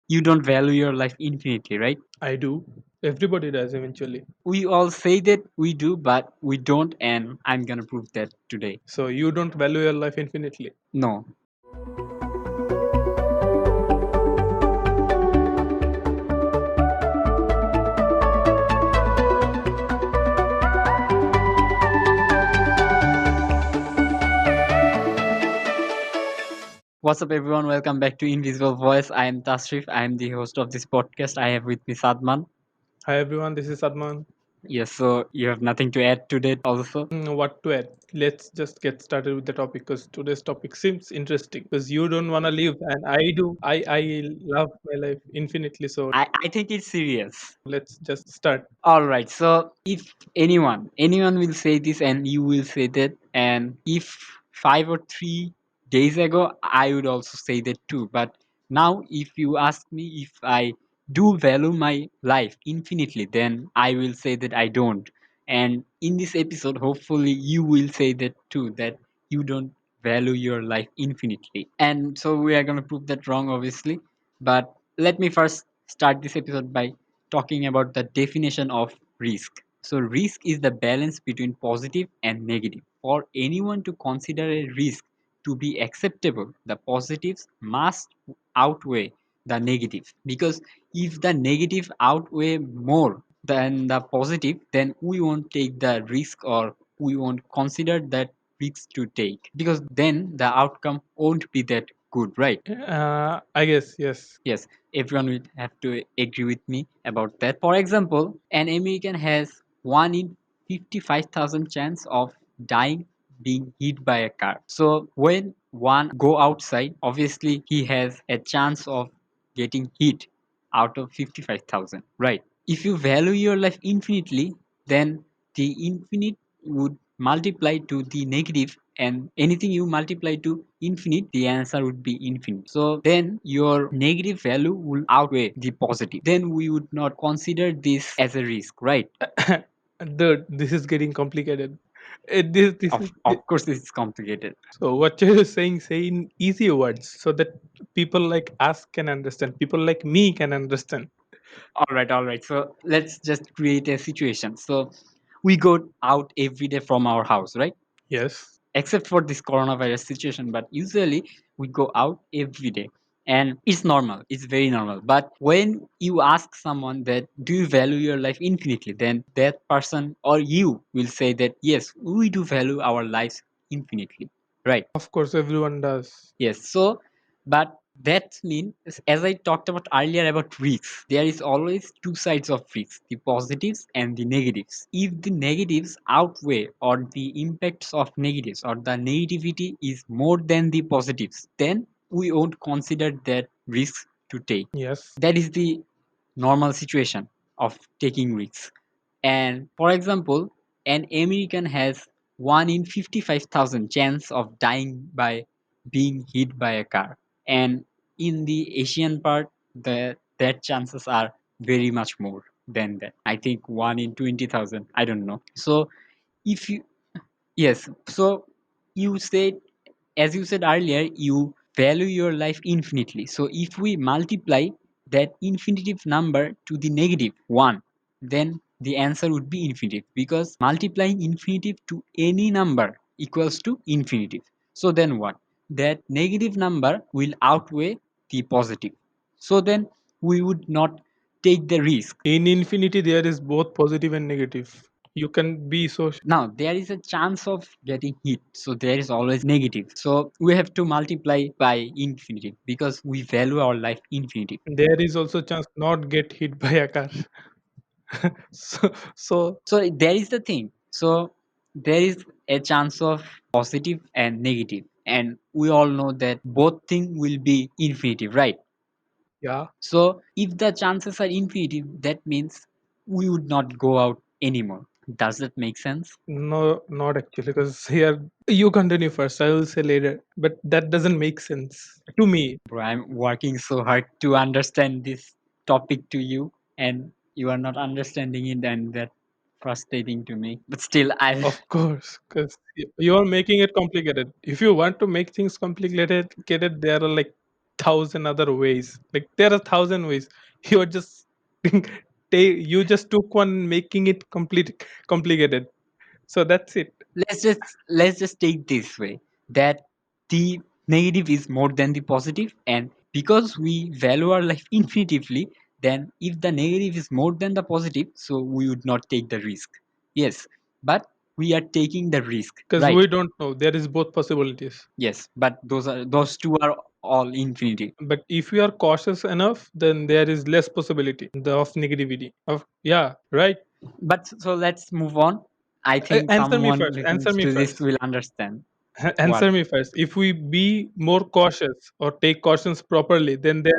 You don't value your life infinitely, right? I do. Everybody does eventually. We all say that we do, but we don't, and I'm gonna prove that today. So you don't value your life infinitely. No. What's up, everyone? Welcome back to Invisible Voice. I am Tasrif. I am the host of this podcast. I have with me Shadman. Hi everyone, this is Shadman. Yes, so you have nothing to add to that also? What to add? Let's just get started with the topic because today's topic seems interesting. Because you don't wanna live, and I do. I love my life infinitely. So I think it's serious. let's just start. All right. So if anyone will say this and you will say that, and if 5 or 3 days ago I would also say that too. But now if you ask me if I do value my life infinitely, then I will say that I don't. And in this episode, hopefully you will say that too, that you don't value your life infinitely. And so we are gonna prove that wrong, obviously. But let me first start this episode by talking about the definition of risk. So, risk is the balance between positive and negative. For anyone to consider a risk to be acceptable, the positives must outweigh the negative. Because if the negative outweigh more than the positive, then we won't take the risk or we won't consider that risk to take. Because then the outcome won't be that good, right? I guess yes. Yes, everyone will have to agree with me about that. For example, an American has 1 in 55,000 chance of dying being hit by a car. So when one go outside, obviously he has a chance of getting hit out of 55,000, right? If you value your life infinitely, then the infinite would multiply to the negative, and anything you multiply to infinite, the answer would be infinite. So then your negative value will outweigh the positive. Then we would not consider this as a risk, right? Dude, this is getting complicated. This is Of course, this is complicated. so what you're saying. Say in easy words so that people like us can understand. People like me can understand. All right. So let's just create a situation. So we go out every day from our house, right? Yes. Except for this coronavirus situation, but usually we go out every day, and it's normal, it's very normal. But when you ask someone that do you value your life infinitely, then that person or you will say that yes, we do value our lives infinitely, right? Of course, everyone does. Yes. So, but that means, as I talked about earlier about risks, there is always two sides of risks, the positives and the negatives. If the negatives outweigh or the impacts of negatives or the negativity is more than the positives, then we won't consider that risk to take. Yes. That is the normal situation of taking risks. And for example, an American has 1 in 55,000 chance of dying by being hit by a car. And in the Asian part, that chances are very much more than that. I think 1 in 20,000. I don't know. So if you yes, so you said, as you said earlier, you value your life infinitely. So if we multiply that infinitive number to the negative 1, then the answer would be infinitive, because multiplying infinitive to any number equals to infinitive. So then what? That negative number will outweigh the positive. So then we would not take the risk. In infinity, there is both positive and negative. You can be so. Now there is a chance of getting hit, so there is always negative. So we have to multiply by infinity because we value our life infinity. There is also chance not get hit by a car. So So there is the thing. So there is a chance of positive and negative, and we all know that both thing will be infinitive, right? yeah. So if the chances are infinitive, that means we would not go out anymore. Does that make sense? No, not actually, because here you continue first. I will say later, but that doesn't make sense to me. Bro, I'm working so hard to understand this topic to you, and you are not understanding it, and that frustrating to me. But still, I Of course, because you are making it complicated. If you want to make things complicated, there are like thousand other ways. Like there are thousand ways. You're just you just took one, making it complicated. So that's it. Let's just take this way that the negative is more than the positive, and because we value our life infinitively, then if the negative is more than the positive, so we would not take the risk. Yes, but we are taking the risk, Because right? we don't know. There is both possibilities. Yes, but those two are all infinity. But if we are cautious enough, then there is less possibility of negativity. Of yeah, right. But so let's move on. I think Answer me someone first. Answer listens me to this first. will understand what. Answer me first. If we be more cautious or take cautions properly, then there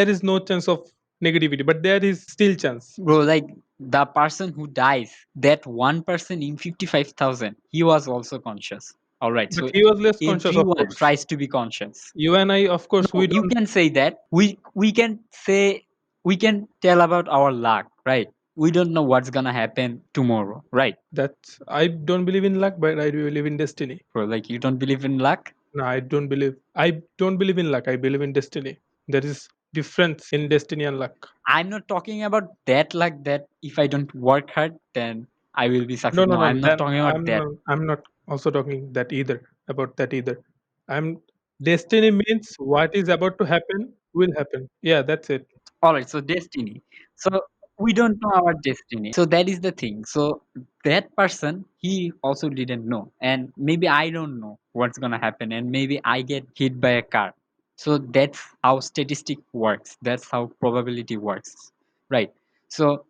is no chance of negativity, but there is still chance. Bro, like the person who dies, that one person in 55,000, he was also conscious. All right, But so he was less conscious, of everyone course. tries to be conscious. You and I, of course, No, we you don't. can say that. We can say, we can tell about our luck, right? We don't know what's gonna happen tomorrow, right? That's I don't believe in luck, but I do believe in destiny. Bro, like you don't believe in luck? No, I don't believe. I don't believe in luck. I believe in destiny. There is difference in destiny and luck. I'm not talking about that luck that if I don't work hard, then I will be No, successful. no, No, no. I'm not Then talking about I'm that. not, I'm not also talking that either about that either. I'm destiny means what is about to happen will happen. Yeah, that's it. All right, so destiny. So we don't know our destiny. So that is the thing. So that person, he also didn't know, and maybe I don't know what's gonna happen, and maybe I get hit by a car. So that's how statistic works. That's how probability works, right? So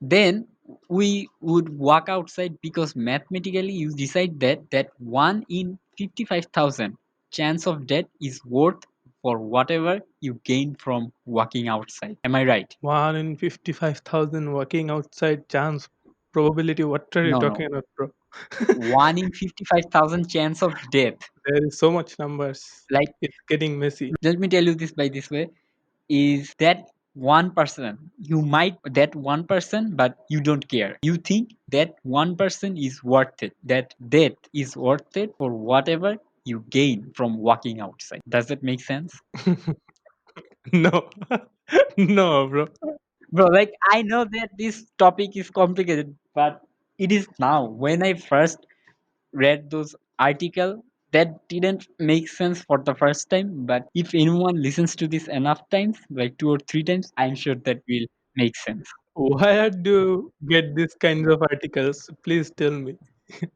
then we would walk outside because mathematically you decide that 1 in 55,000 chance of death is worth for whatever you gain from walking outside. Am I right? 1 in 55,000 walking outside chance probability. What are you No, no. talking about, bro? 1 in 55,000 chance of death. There is so much numbers. Like, It's getting messy. let me tell you this by this way, is that one person, you might that one person, but you don't care. You think that one person is worth it, that death is worth it for whatever you gain from walking outside. Does that make sense? No, no, bro. Bro, like I know that this topic is complicated, but it is now. When I first read those article, that didn't make sense for the first time, but if anyone listens to this enough times, like 2 or 3 times, I'm sure that will make sense. Where do you get these kinds of articles? Please tell me.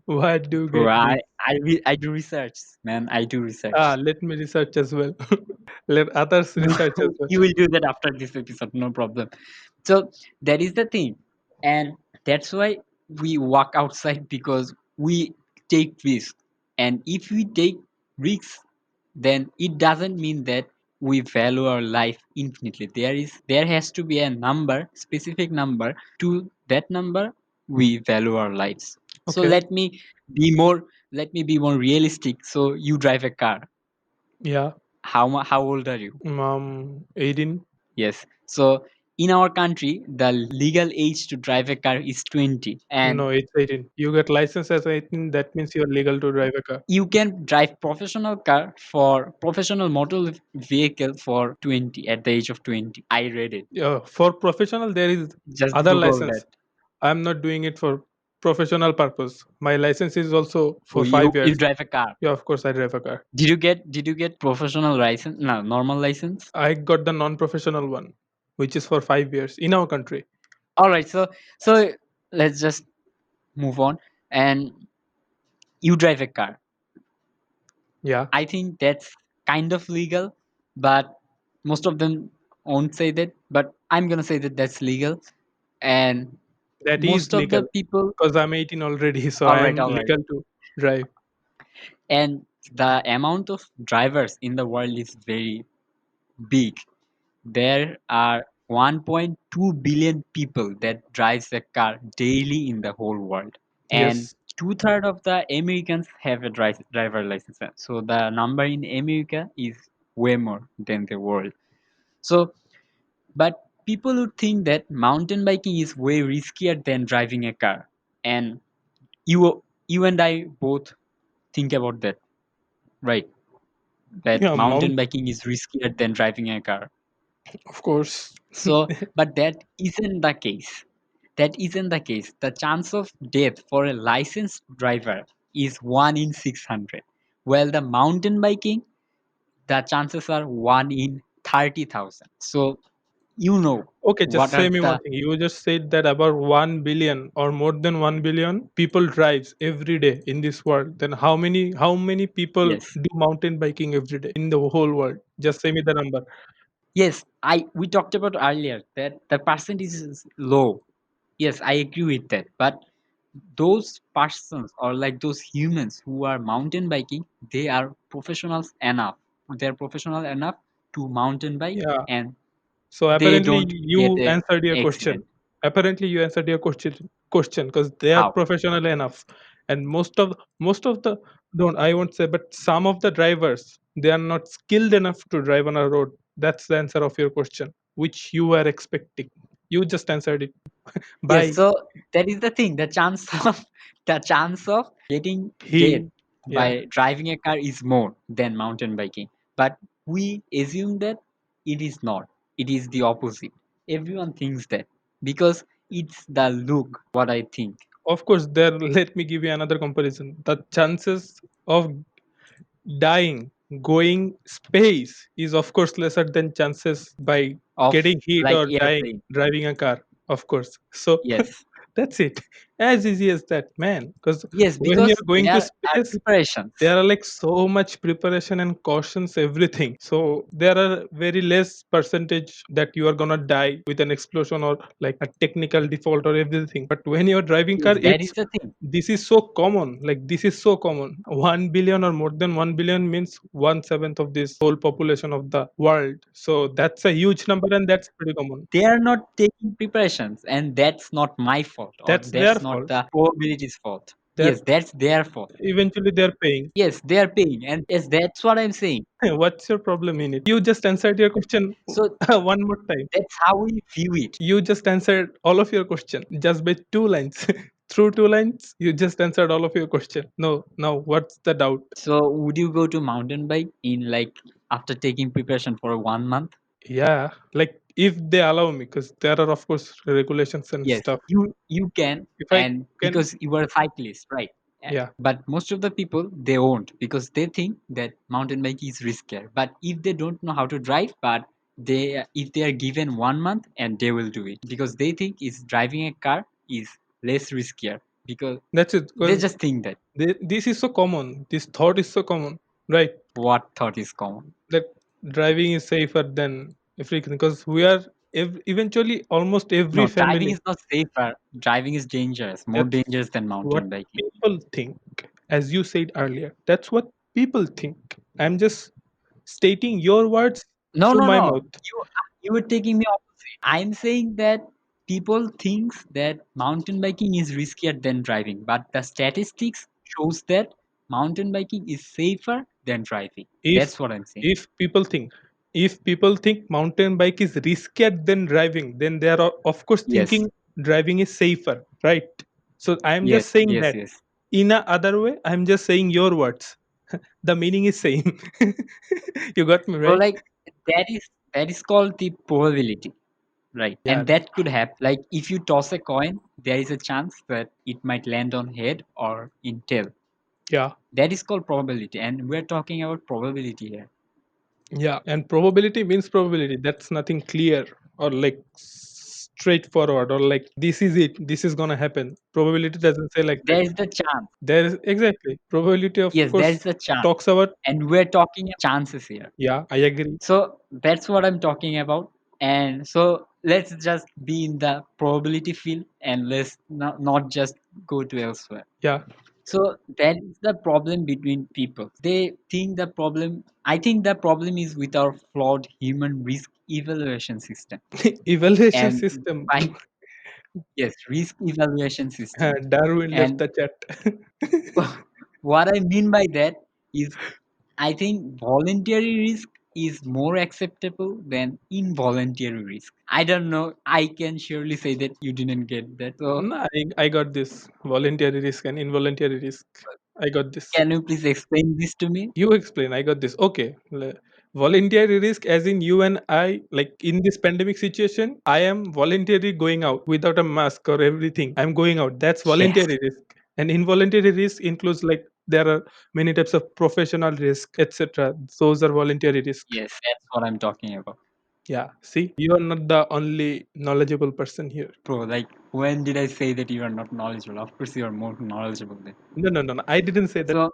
Where do you Bro, get this? I do research, man. I do research. Let me research as well. Let others You research as well. you will do that after this episode, no problem. So that is the thing, and that's why we walk outside, because we take risks, and if we take risks, then it doesn't mean that we value our life infinitely. There has to be a number, specific number. To that number, we value our lives. So Okay. be more let me be more realistic. So you drive a car. Yeah. How old are you? 18. Yes. So in our country, the legal age to drive a car is 20, and No, it's 18. You get license as 18. That means you're legal to drive a car. you can drive professional motor vehicle for 20 at the age of 20. I read it. Yeah. For professional, there is Just other Google that. license. I'm not doing it for professional purpose. My license is also Oh, for you 5 years. you drive a car. Yeah, of course, I drive a car. Did you get professional license? No, normal license. I got the non-professional one, which is for 5 years in our country. All right. So let's just move on. And you drive a car. Yeah, I think that's kind of legal, but most of them won't say that. But I'm gonna say that that's legal, and that is most of legal the people. because I'm 18 already, so All I right, am all right. legal to drive. And the amount of drivers in the world is very big. There are 1.2 billion people that drives a car daily in the whole world, and Yes, two-thirds of the Americans have a driver license. So the number in America is way more than the world. So, but people would think that mountain biking is way riskier than driving a car, and you and I both think about that, right? that Yeah, mountain mount, biking is riskier than driving a car. of course. So, but that isn't the case. That isn't the case. The chance of death for a licensed driver is 1 in 600. While the mountain biking, the chances are 1 in 30,000. So, you know Okay, just what say are me one the. thing. You just said that about 1 billion or more than 1 billion people drives every day in this world. Then how many people Yes. do mountain biking every day in the whole world? Just say me the number. Yes, we talked about earlier that the percentage is low. Yes, I agree with that. But those persons or like those humans who are mountain biking, they are professionals enough. They're professional enough to mountain bike Yeah. and So they apparently don't get you a answered your question. accident. Apparently you answered your question because they are How? professional enough, and most of the don't, I won't say, but some of the drivers, they are not skilled enough to drive on a road. That's the answer of your question, which you were expecting. You just answered it. Yes, Bye. so that is the thing. The chance of the chance of getting dead He, yeah. by driving a car is more than mountain biking. But we assume that it is not. It is the opposite. Everyone thinks that because it's the look, what I think. Of course, there. Let me give you another comparison. The chances of dying going space is of course lesser than chances by Of getting hit like or dying airplane. driving a car, of course. So Yes. that's it, as easy as that, man, because Yes, when because you're going to there are space, preparations. there are like so much preparation and cautions, everything. So there are very less percentage that you are gonna die with an explosion or like a technical default or everything. But when you're driving car, Yes, that it's is the thing. this is so common. Like this is so common. 1 billion or more than 1 billion means 1/7 of this whole population of the world. So that's a huge number, and that's pretty common. They are not taking preparations, and that's not my fault, or That's their that's not fault. the probability's fault. They're Yes, that's their fault. eventually they're paying. Yes, they are paying, and yes, that's what I'm saying. What's your problem in it? You just answered your question So one more time. that's how we view it. You just answered all of your question just by 2 lines. Through 2 lines, you just answered all of your question. No, now what's the doubt? So would you go to mountain bike in like after taking preparation for 1 month? Yeah, like if they allow me, because there are of course regulations and Yes, stuff. you can, If I and can, because you are a cyclist, right? yeah, But most of the people they won't because they think that mountain bike is riskier. But if they don't know how to drive, but they if they are given 1 month and they will do it because they think is driving a car is less riskier because that's it. they Because just think that this is so common. This thought is so common, right? what thought is common. That driving is safer than everything. Because we are eventually almost every No, driving family. is not safer. Driving is dangerous, more That's dangerous than what mountain biking. people think, as you said earlier. That's what people think. I'm just stating your words No, through no, my no. mouth. You were taking me opposite. I'm saying that people thinks that mountain biking is riskier than driving, but the statistics shows that mountain biking is safer than driving. If That's what I'm saying. if people think if people think mountain bike is riskier than driving, then they are of course Yes, thinking driving is safer, right? So I am yes, just saying yes, that yes. in a other way. I'm just saying your words. The meaning is same. You got me So right? like that is called the probability, right? Yeah, And that could happen. Like if you toss a coin, there is a chance that it might land on head or in tail. yeah, That is called probability, and we're talking about probability here. yeah. And probability means probability. That's nothing clear or like straightforward or like this is it. This is gonna happen. Probability doesn't say like that. There is the chance. There is exactly probability. Of Yes, there course, is a chance. talks about. And we're talking about chances here. Yeah, I agree. So that's what I'm talking about. And so let's just be in the probability field and let's not just go to elsewhere. Yeah, So that is the problem between people. They think I think the problem is with our flawed human risk evaluation system. evaluation And system. by, yes, risk evaluation system. Darwin left And the chat. what I mean by that is I think voluntary risk is more acceptable than involuntary risk. I don't know. I can surely say that you didn't get that. So No, I got this voluntary risk and involuntary risk. I got this. Can you please explain this to me? You explain. I got this. Okay. Voluntary risk, as in you and I, like in this pandemic situation, I am voluntarily going out without a mask or everything. I'm going out. That's Yes. voluntary risk. And involuntary risk includes like there are many types of professional risk, etc. Those are voluntary risk. Yes, that's what I'm talking about. Yeah. See, you are not the only knowledgeable person here. Bro, like, when did I say that you are not knowledgeable? Of course, you are more knowledgeable than. No, no, no, no. I didn't say that. So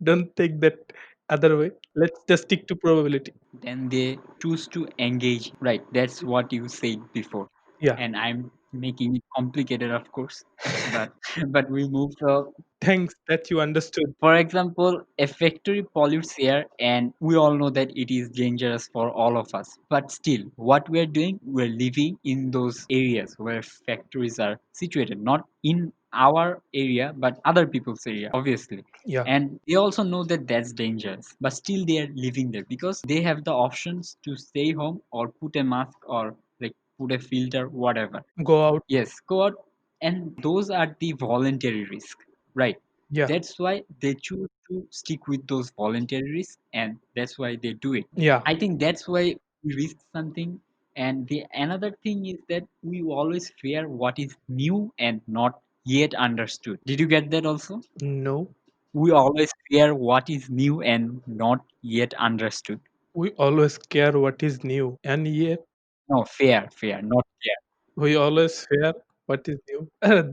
Don't take that other way. Let's just stick to probability. then they choose to engage. Right, that's what you said before. Yeah. And I'm making it complicated, of course. But but we move. So Thanks that you understood. for example, a factory pollutes air, and we all know that it is dangerous for all of us. But still, what we're doing, we're living in those areas where factories are situated, not in our area, but other people's area, obviously. Yeah. And they also know that that's dangerous, but still they are living there because they have the options to stay home or put a mask or like put a filter, whatever. Go out. Yes, go out, and those are the voluntary risk, right? Yeah. That's why they choose to stick with those voluntary risks, and that's why they do it. Yeah. I think that's why we risk something. And the another thing is that we always fear what is new and not yet understood. Did you get that also? No. We always fear what is new and not yet understood. We always care what is new, and yet No, fear, not care. we always fear what is new.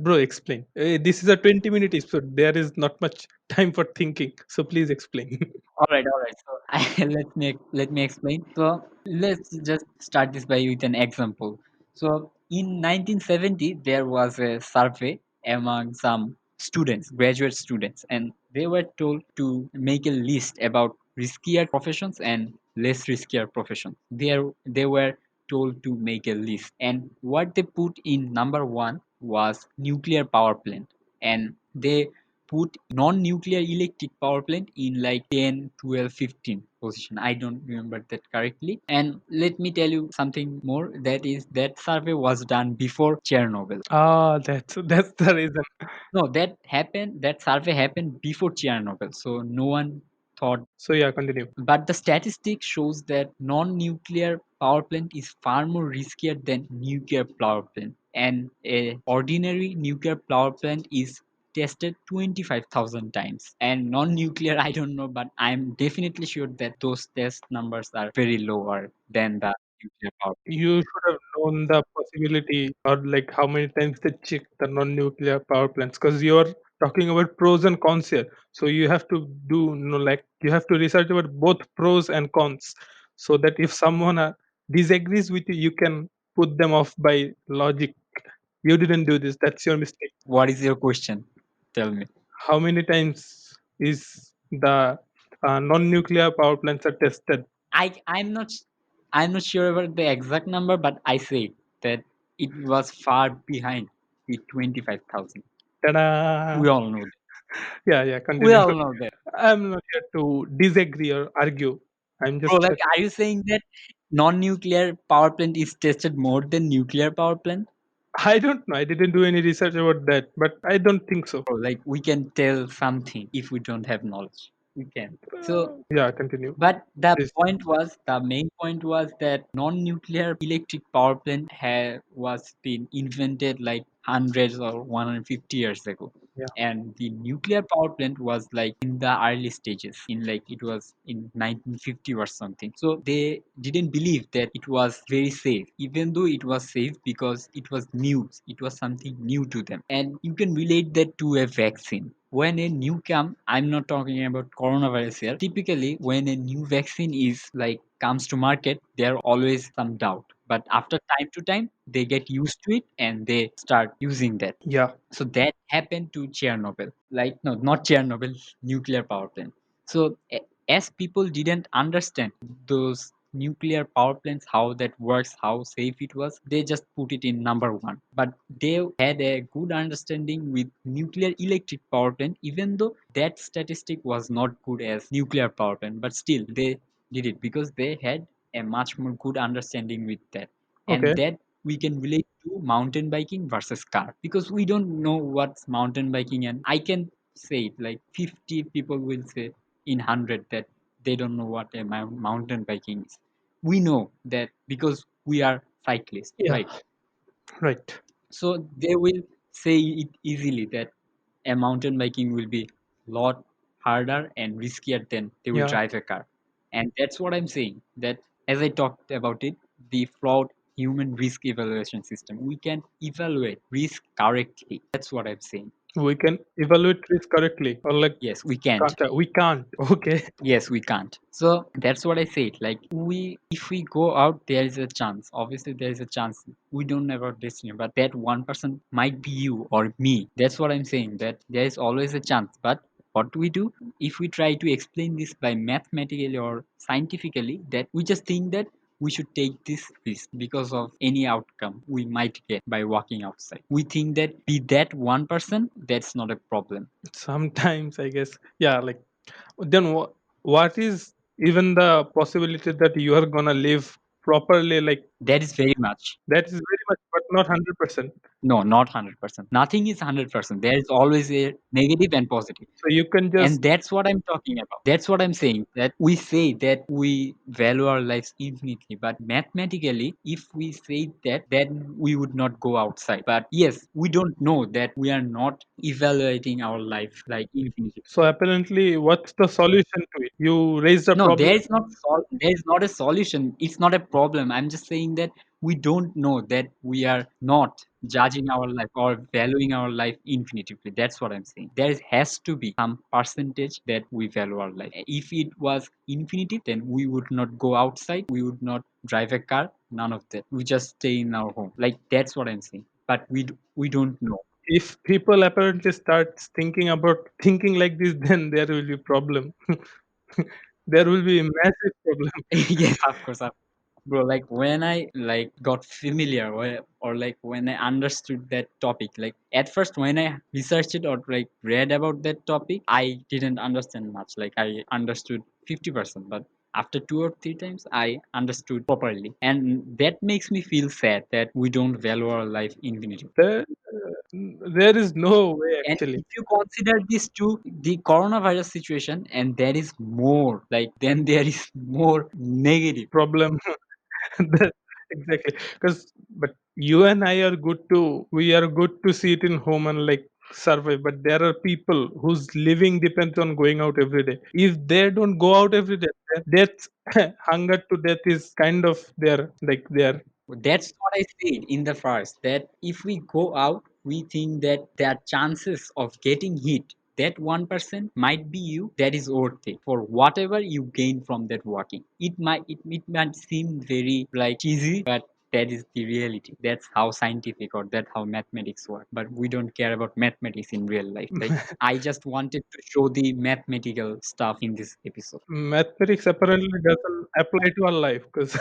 Bro, explain. This is a 20-minute episode. There is not much time for thinking. So please explain. All right. So let me explain. So let's just start this by with an example. So in 1970, there was a survey among some students, graduate students, and they were told to make a list about riskier professions and less riskier professions. They were told to make a list, and what they put in number one was nuclear power plant, and they put non-nuclear electric power plant in like 10, 12, 15 position. I don't remember that correctly. And let me tell you something more, that is that survey was done before Chernobyl. Ah, that's the reason. No, that survey happened before Chernobyl, so no one thought. So yeah, continue. But the statistic shows that non-nuclear power plant is far more riskier than nuclear power plant. And a ordinary nuclear power plant is tested 25,000 times. And non-nuclear, I don't know, but I'm definitely sure that those test numbers are very lower than the nuclear power plant. You should have known the possibility or like how many times they check the non-nuclear power plants because you're talking about pros and cons here. So you have to do, like you have to research about both pros and cons so that if someone disagrees with you, you can put them off by logic. You didn't do this. That's your mistake. What is your question? Tell me. How many times is the non-nuclear power plants are tested? I'm not sure about the exact number, but I say that it was far behind the 25,000. Ta-da! We all know that. Yeah, yeah, We continue. all know that. I'm not here to disagree or argue. I'm Bro, just like, here. are you saying that non-nuclear power plant is tested more than nuclear power plant? I don't know. I didn't do any research about that, but I don't think so. Bro, like, we can tell something if we don't have knowledge. We can. So Yeah, continue. but Please. the main point was that non-nuclear electric power plant was been invented like hundreds or 150 years ago. Yeah. And the nuclear power plant was like in the early stages, in like it was in 1950 or something. So they didn't believe that it was very safe, even though it was safe because it was new. It was something new to them. And you can relate that to a vaccine. When a new come, I'm not talking about coronavirus here. Typically, when a new vaccine is like comes to market, there are always some doubt. But after time to time, they get used to it and they start using that. Yeah. So that happened to Chernobyl. Like, no, not Chernobyl, nuclear power plant. So as people didn't understand those nuclear power plants, how that works, how safe it was, they just put it in number one. But they had a good understanding with nuclear electric power plant, even though that statistic was not good as nuclear power plant. But still, they did it because they had a much more good understanding with that. And Okay. that we can relate to mountain biking versus car, because we don't know what's mountain biking, and I can say it, like 50 people will say in 100 that they don't know what a mountain biking is. We know that because we are cyclists, Yeah, right? right. So they will say it easily that a mountain biking will be lot harder and riskier than they will Yeah. drive a car. And that's what I'm saying. That as I talked about it, the flawed human risk evaluation system, we can evaluate risk correctly. That's what I'm saying. We can evaluate risk correctly, or like Yes, we can't. we can't. Okay. Yes, we can't. So that's what I said. Like we, if we go out, there is a chance. Obviously, there is a chance. We don't know about destiny, but that one person might be you or me. That's what I'm saying. That there is always a chance. But what do we do if we try to explain this by mathematically or scientifically? That we just think that we should take this risk because of any outcome we might get by walking outside. We think that be that 1%, that's not a problem. Sometimes I guess, yeah, like then what is even the possibility that you are gonna live properly? Like That is very much. that is very much, but not 100%. No, not 100%. Nothing is 100%. There is always a negative and positive. So you can just And that's what I'm talking about. That's what I'm saying. That we say that we value our lives infinitely. But mathematically, if we say that, then we would not go outside. But yes, we don't know that we are not evaluating our life like infinitely. so apparently, what's the solution to it? You raised a No, problem. there is not a solution. It's not a problem. I'm just saying that we don't know that we are not judging our life or valuing our life infinitively. That's what I'm saying. There has to be some percentage that we value our life. If it was infinitive, then we would not go outside. We would not drive a car. None of that. We just stay in our home. Like that's what I'm saying. But we don't know. If people apparently start thinking like this, then there will be problem. There will be a massive problem. Yes, of course. Bro, like when I like got familiar or like when I understood that topic, like at first when I researched it or like read about that topic, I didn't understand much. Like I understood 50%, but after two or three times I understood properly. And that makes me feel sad that we don't value our life infinity. There, there is no way And actually. if you consider this to the coronavirus situation, and there is more, like then there is more negative. Problem. That- exactly, because but you and I are good to we are good to see it in home and like survive, but there are people whose living depends on going out every day. If they don't go out every day, then death hunger to death is kind of their like their That's what I said in the first, that if we go out, we think that there are chances of getting hit. That 1% might be you. That is worth it for whatever you gain from that walking. It might seem very like cheesy, but that is the reality. That's how scientific or that's how mathematics work. But we don't care about mathematics in real life. Like I just wanted to show the mathematical stuff in this episode. mathematics apparently doesn't apply to our life because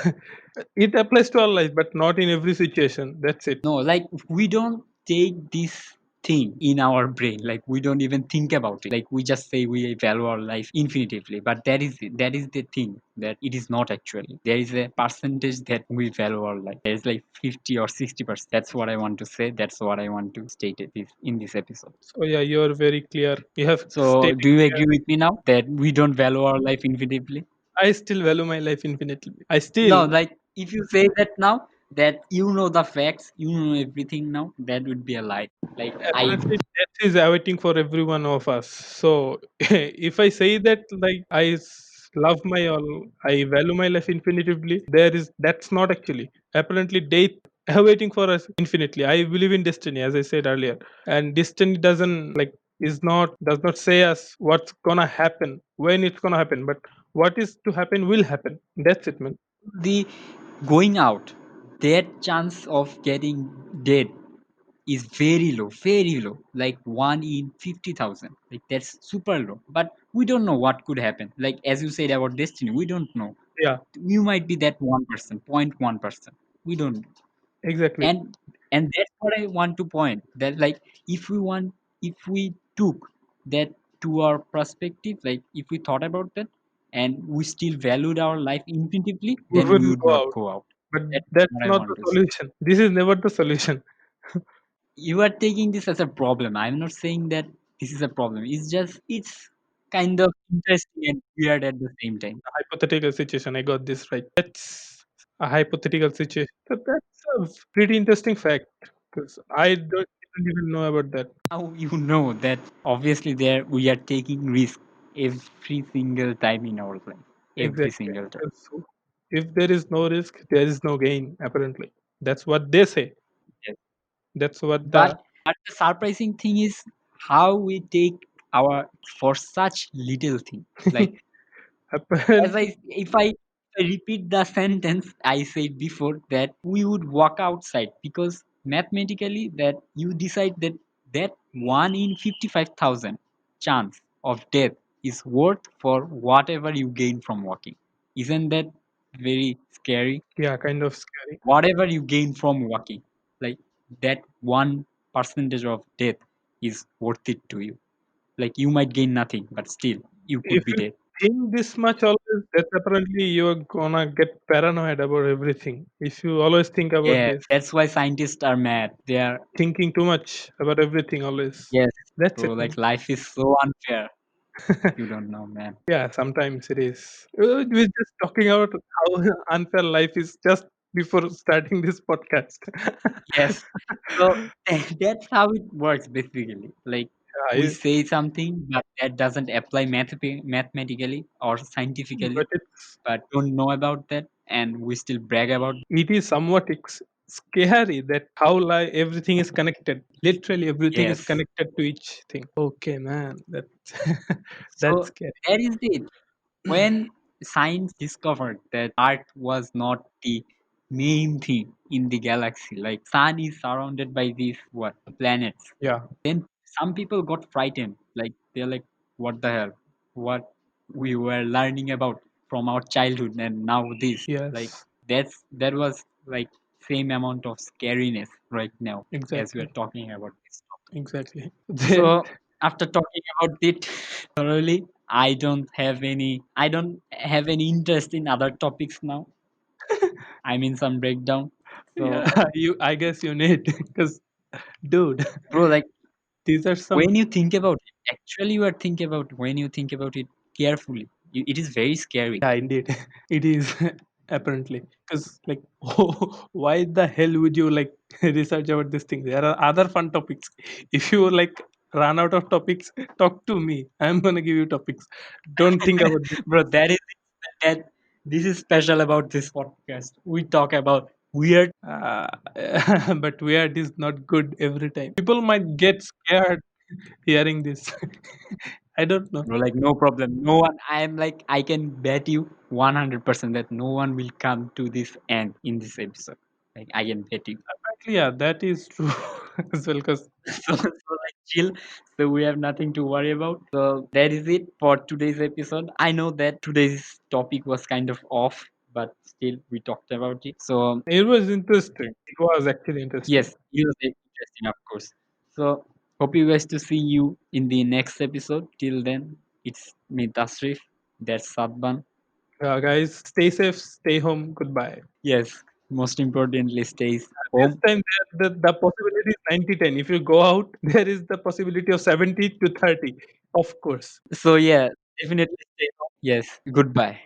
it applies to our life, but not in every situation. That's it. No, like we don't take this thing in our brain. Like we don't even think about it. Like we just say we value our life infinitively. But that is the thing that it is not actually. There is a percentage that we value our life. There is like 50 or 60%. That's what I want to say. That's what I want to state it in this episode. So yeah, you are very clear. You have So stated do you clear. agree with me now that we don't value our life infinitively? I still value my life infinitely. I No, still like if you say that now that you know the facts, you know everything now, that would be a lie. Like I apparently death is awaiting for every one of us. So if I say that like love my all, I value my life infinitively, there is that's not actually. Apparently death awaiting for us infinitely. I believe in destiny, as I said earlier. And destiny doesn't like is not does not say us what's gonna happen, when it's gonna happen, but what is to happen will happen. That's it, man. the going out, that chance of getting dead is very low, like 1 in 50,000. Like that's super low. But we don't know what could happen. Like as you said about destiny, we don't know. Yeah, You might be that 1%, 0.1%. We don't know. exactly. And that's what I want to point. That like if we took that to our perspective, like if we thought about that and we still valued our life infinitely, We then we wouldn't would go not out. go out. But That's that's what I not the want to say. solution. This is never the solution. You are taking this as a problem. I'm not saying that This is a problem. It's kind of interesting and weird at the same time. Hypothetical situation. I got this right. That's a hypothetical situation. But that's a pretty interesting fact because didn't even know about that. Now you know that obviously there we are taking risk every single time in our life. Every Exactly. single time. 'Cause if there is no risk, there is no gain. Apparently, that's what they say. Yes. That's what the But the surprising thing is how we take our for such little thing. Like as apparent. if I repeat the sentence I said before that we would walk outside because mathematically that you decide that 1 in 55,000 chance of death is worth for whatever you gain from walking. Isn't that very scary? Yeah, kind of scary. Whatever you gain from walking, like that one percentage of death is worth it to you. Like you might gain nothing, but still you If could be you dead. think this much always, that's apparently you're gonna get paranoid about everything. If you always think about Yeah, this, that's why scientists are mad. They are thinking too much about everything always. yes, That's bro. it, Like man. life is so unfair. You don't know, man. Yeah, sometimes it is. We're just talking about how unfair life is just before starting this podcast. Yes. So that's how it works basically. Like we I, say something, but that doesn't apply mathematically or but scientifically, it's but don't know about that, and we still brag about. it is somewhat scary that how everything is connected. Literally, everything is Yes. connected to each thing. Okay, man, that's that's So scary. that is it. When science discovered that Earth was not the main thing in the galaxy, like Sun is surrounded by these what planets, Yeah. then some people got frightened. Like they're like, "What the hell? What we were learning about from our childhood, and now this." Like Yes. that was like same amount of scariness right now as we are Exactly. talking about this. Exactly. Then So after talking about it thoroughly, I don't have any interest in other topics now. I mean some breakdown. yeah, So you. I guess you need because, dude, bro, like these are some. when you think about it, actually you are thinking about when you think about it carefully, it is very scary. Yeah, indeed, it is apparently because like, why the hell would you like research about this thing? There are other fun topics. If you like run out of topics, talk to me. I'm gonna give you topics. Don't think about this. Bro, that this is special about this podcast. We talk about weird Uh, but weird is not good every time. People might get scared hearing this. I don't know. bro, like no problem. No one I am like I can bet you 100% that no one will come to this end in this episode. Like I can bet you. Apparently, yeah, that is true as well. Because So like chill. So we have nothing to worry about. So that is it for today's episode. I know that today's topic was kind of off, but still we talked about it. So it was interesting. It was actually interesting. yes, it was interesting, of course. So hope you guys to see you in the next episode. Till then, it's me Tasrif. That's Sadban. Guys, stay safe, stay home. Goodbye. Yes, most importantly, stays This home. time, the possibility is 90-10. If you go out, there is the possibility of 70 to 30, of course. So yeah, definitely stay home. Yes, goodbye.